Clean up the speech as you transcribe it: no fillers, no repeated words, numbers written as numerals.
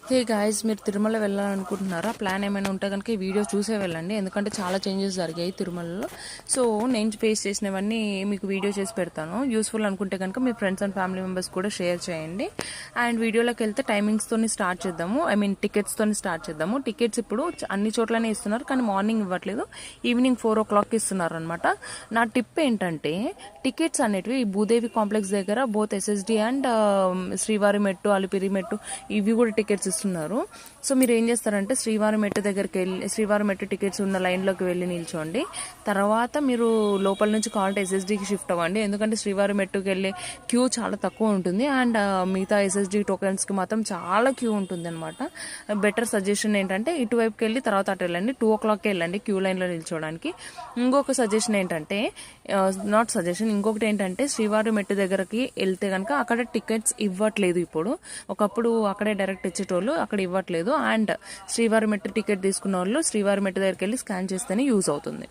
Hey guys, మీరు Tirumala వెళ్ళాలనుకుంటున్నారా? Plan ఏమైనా ఉంటే కనుక ఈ వీడియో చూసే వెళ్ళండి, ఎందుకంటే చాలా చేంజెస్ జరిగాయి తిరుమలలో. సో నేను ఫేస్ చేసినవన్నీ మీకు వీడియో చేసి పెడతాను. యూస్ఫుల్ అనుకుంటే కనుక మీ ఫ్రెండ్స్ అండ్ ఫ్యామిలీ మెంబర్స్ కూడా షేర్ చేయండి. అండ్ వీడియోలోకి వెళ్తే టైమింగ్స్తో స్టార్ట్ చేద్దాము. టికెట్స్తో స్టార్ట్ చేద్దాము. టికెట్స్ ఇప్పుడు అన్ని చోట్లనే ఇస్తున్నారు, కానీ మార్నింగ్ ఇవ్వట్లేదు, ఈవినింగ్ 4 o'clock ఇస్తున్నారు అనమాట. నా టిప్ ఏంటంటే, టికెట్స్ అనేటివి ఈ భూదేవి కాంప్లెక్స్ దగ్గర బోత్ ఎస్ఎస్డి అండ్ శ్రీవారి మెట్టు, అలిపిరి మెట్టు ఇవి కూడా టికెట్స్ ఇస్తున్నారు. సో మీరు ఏం చేస్తారంటే, శ్రీవారి మెట్టు దగ్గరికి వెళ్ళి, శ్రీవారి మెట్టు టికెట్స్ ఉన్న లైన్లోకి వెళ్ళి నిల్చోండి. తర్వాత మీరు లోపల నుంచి కావాలంటే ఎస్ఎస్డికి షిఫ్ట్ అవ్వండి, ఎందుకంటే శ్రీవారి మెట్టుకి వెళ్ళే క్యూ చాలా తక్కువ ఉంటుంది. అండ్ మిగతా ఎస్ఎస్డి టోకెన్స్కి మాత్రం చాలా క్యూ ఉంటుంది అనమాట. బెటర్ సజెషన్ ఏంటంటే, ఇటువైపుకి వెళ్ళి తర్వాత అటు వెళ్ళండి. 2 o'clock వెళ్ళండి క్యూ లైన్లో నిల్చోడానికి. ఇంకొక సజెషన్ ఏంటంటే, నాట్ సజెషన్, ఇంకొకటి ఏంటంటే, శ్రీవారి మెట్టు దగ్గరకి వెళ్తే కనుక అక్కడ టికెట్స్ ఇవ్వట్లేదు ఇప్పుడు. ఒకప్పుడు అక్కడే డైరెక్ట్ ఇచ్చేటోళ్ళు, అక్కడ ఇవ్వట్లేదు. అండ్ శ్రీవారి మెట్టు టికెట్ తీసుకున్న వాళ్ళు శ్రీవారి మెట్టు దగ్గరికి వెళ్ళి స్కాన్ చేస్తేనే యూజ్ అవుతుంది.